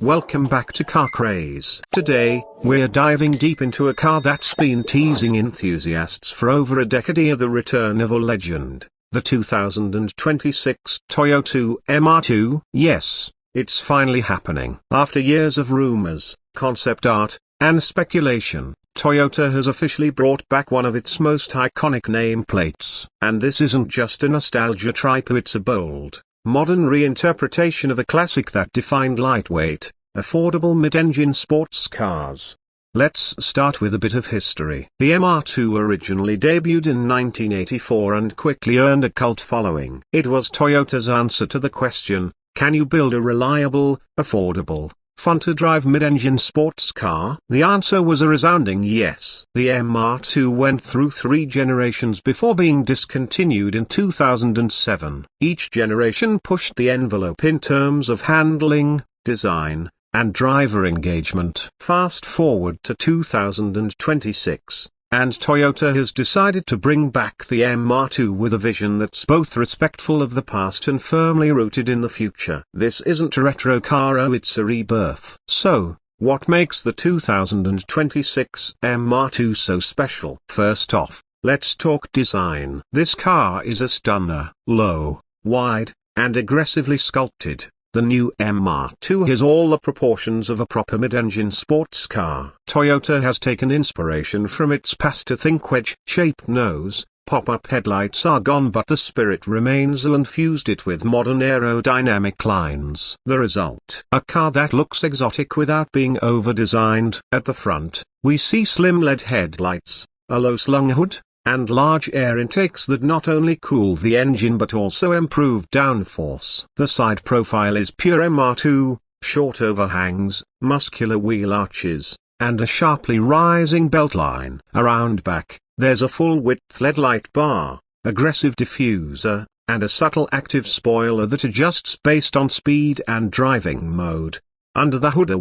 Welcome back to CarCraze. Today, we're diving deep into a car that's been teasing enthusiasts for over a decade, the return of a legend, the 2026 Toyota MR2. Yes, it's finally happening. After years of rumors, concept art, and speculation, Toyota has officially brought back one of its most iconic nameplates. And this isn't just a nostalgia trip, it's a bold, modern reinterpretation of a classic that defined lightweight, affordable mid-engine sports cars. Let's start with a bit of history. The MR2 originally debuted in 1984 and quickly earned a cult following. It was Toyota's answer to the question, can you build a reliable, affordable, fun-to-drive mid-engine sports car? The answer was a resounding yes. The MR2 went through 3 generations before being discontinued in 2007. Each generation pushed the envelope in terms of handling, design, and driver engagement. Fast forward to 2026, and Toyota has decided to bring back the MR2 with a vision that's both respectful of the past and firmly rooted in the future. This isn't a retro car, it's a rebirth. So, what makes the 2026 MR2 so special? First off, let's talk design. This car is a stunner, low, wide, and aggressively sculpted. The new MR2 has all the proportions of a proper mid-engine sports car. Toyota has taken inspiration from its past to think wedge-shaped nose, pop-up headlights are gone, but the spirit remains, and fused it with modern aerodynamic lines. The result: a car that looks exotic without being over-designed. At the front, we see slim LED headlights, a low-slung hood, and large air intakes that not only cool the engine but also improve downforce. The side profile is pure MR2, short overhangs, muscular wheel arches, and a sharply rising beltline. Around back, there's a full-width LED light bar, aggressive diffuser, and a subtle active spoiler that adjusts based on speed and driving mode. Under the hood,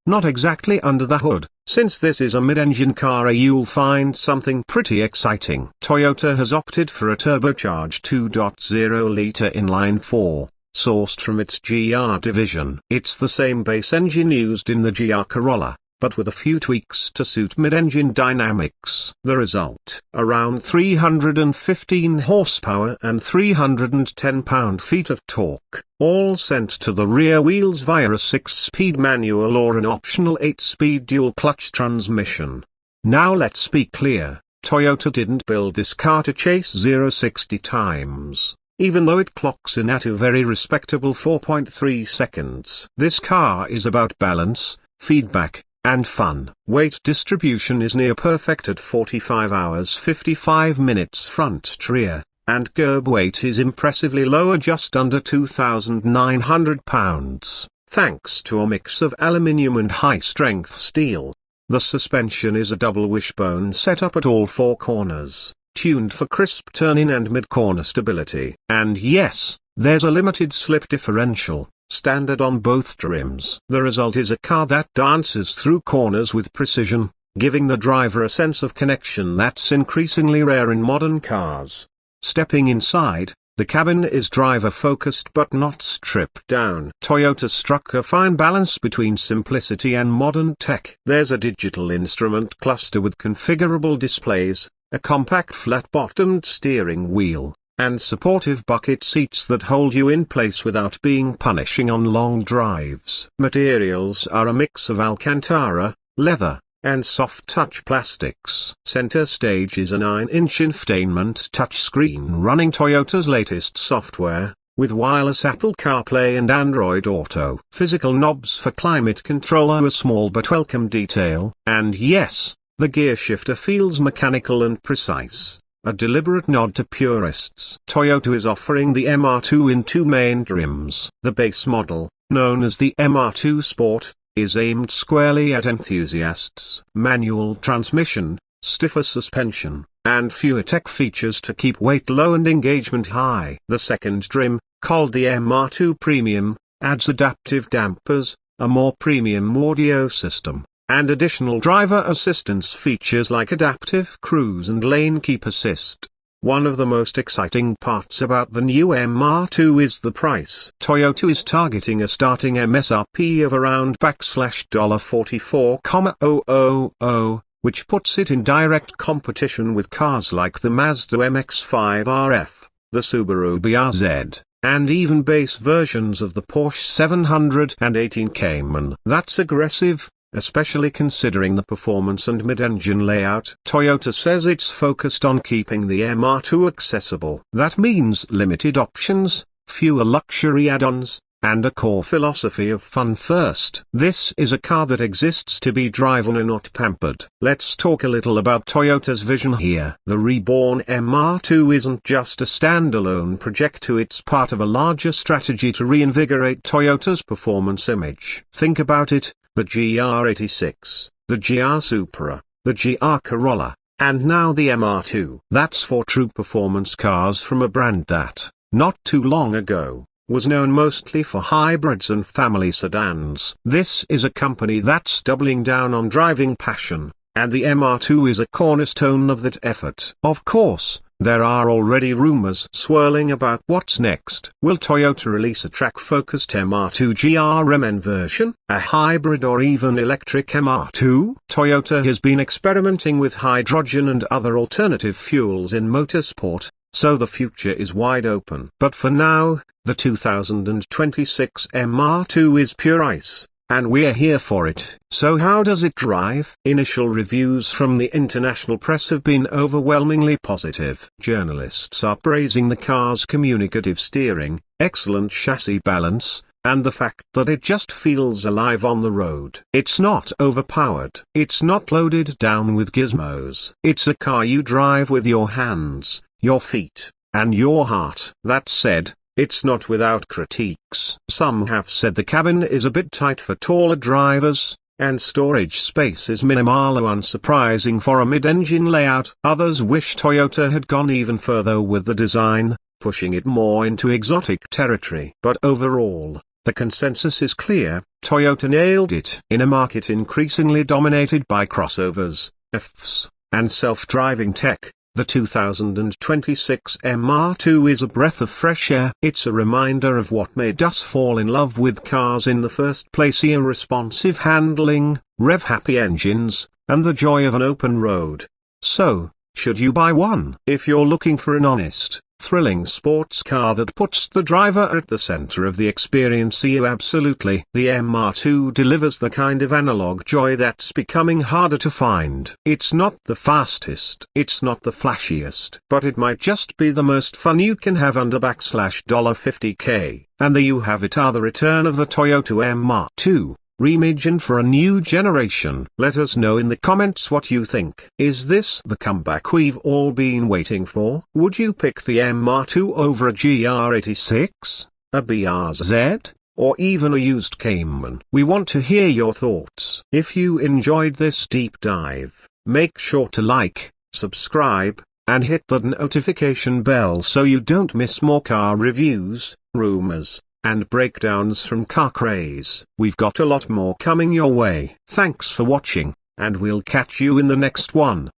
not exactly under the hood, since this is a mid-engine car, you'll find something pretty exciting. Toyota has opted for a turbocharged 2.0-liter inline-4, sourced from its GR division. It's the same base engine used in the GR Corolla, but with a few tweaks to suit mid-engine dynamics. The result: around 315 horsepower and 310 pound-feet of torque, all sent to the rear wheels via a 6-speed manual or an optional 8-speed dual-clutch transmission. Now let's be clear, Toyota didn't build this car to chase 0-60 times, even though it clocks in at a very respectable 4.3 seconds. This car is about balance, feedback, and fun. Weight distribution is near perfect at 45 hours 55 minutes front to rear, and curb weight is impressively low at just under 2,900 pounds, thanks to a mix of aluminium and high-strength steel. The suspension is a double wishbone setup at all 4 corners, tuned for crisp turn-in and mid-corner stability. And yes, there's a limited slip differential, standard on both trims. The result is a car that dances through corners with precision, giving the driver a sense of connection that's increasingly rare in modern cars. Stepping inside, the cabin is driver-focused but not stripped down. Toyota struck a fine balance between simplicity and modern tech. There's a digital instrument cluster with configurable displays, a compact flat-bottomed steering wheel, and supportive bucket seats that hold you in place without being punishing on long drives. Materials are a mix of Alcantara, leather, and soft-touch plastics. Center stage is a 9-inch infotainment touchscreen running Toyota's latest software, with wireless Apple CarPlay and Android Auto. Physical knobs for climate control are a small but welcome detail. And yes, the gear shifter feels mechanical and precise, a deliberate nod to purists. Toyota is offering the MR2 in 2 main trims. The base model, known as the MR2 Sport, is aimed squarely at enthusiasts. Manual transmission, stiffer suspension, and fewer tech features to keep weight low and engagement high. The second trim, called the MR2 Premium, adds adaptive dampers, a more premium audio system, and additional driver assistance features like adaptive cruise and lane keep assist. One of the most exciting parts about the new MR2 is the price. Toyota is targeting a starting MSRP of around $44,000, which puts it in direct competition with cars like the Mazda MX-5 RF, the Subaru BRZ, and even base versions of the Porsche 718 Cayman. That's aggressive, especially considering the performance and mid-engine layout. Toyota says it's focused on keeping the MR2 accessible. That means limited options, fewer luxury add-ons, and a core philosophy of fun first. This is a car that exists to be driven and not pampered. Let's talk a little about Toyota's vision here. The reborn MR2 isn't just a standalone project, it's part of a larger strategy to reinvigorate Toyota's performance image. Think about it, the GR86, the GR Supra, the GR Corolla, and now the MR2. That's 4 true performance cars from a brand that, not too long ago, was known mostly for hybrids and family sedans. This is a company that's doubling down on driving passion, and the MR2 is a cornerstone of that effort. Of course, there are already rumors swirling about what's next. Will Toyota release a track-focused MR2 GRMN version, a hybrid or even electric MR2? Toyota has been experimenting with hydrogen and other alternative fuels in motorsport, so the future is wide open. But for now, the 2026 MR2 is pure ice, and we're here for it. So how does it drive? Initial reviews from the international press have been overwhelmingly positive. Journalists are praising the car's communicative steering, excellent chassis balance, and the fact that it just feels alive on the road. It's not overpowered. It's not loaded down with gizmos. It's a car you drive with your hands, your feet, and your heart. That said, it's not without critiques. Some have said the cabin is a bit tight for taller drivers, and storage space is minimal or unsurprising for a mid-engine layout. Others wish Toyota had gone even further with the design, pushing it more into exotic territory. But overall, the consensus is clear: Toyota nailed it. In a market increasingly dominated by crossovers, EVs, and self-driving tech, the 2026 MR2 is a breath of fresh air. It's a reminder of what made us fall in love with cars in the first place: responsive handling, rev-happy engines, and the joy of an open road. So, should you buy one? If you're looking for an honest, thrilling sports car that puts the driver at the center of the experience, absolutely. The MR2 delivers the kind of analog joy that's becoming harder to find. It's not the fastest, it's not the flashiest, but it might just be the most fun you can have under $50K. And there you have it, the return of the Toyota MR2. Reimagined for a new generation. Let us know in the comments what you think. Is this the comeback we've all been waiting for? Would you pick the MR2 over a GR86, a BRZ, or even a used Cayman? We want to hear your thoughts. If you enjoyed this deep dive, make sure to like, subscribe, and hit the notification bell so you don't miss more car reviews, rumors, and breakdowns from CarCraze. We've got a lot more coming your way. Thanks for watching, and we'll catch you in the next one.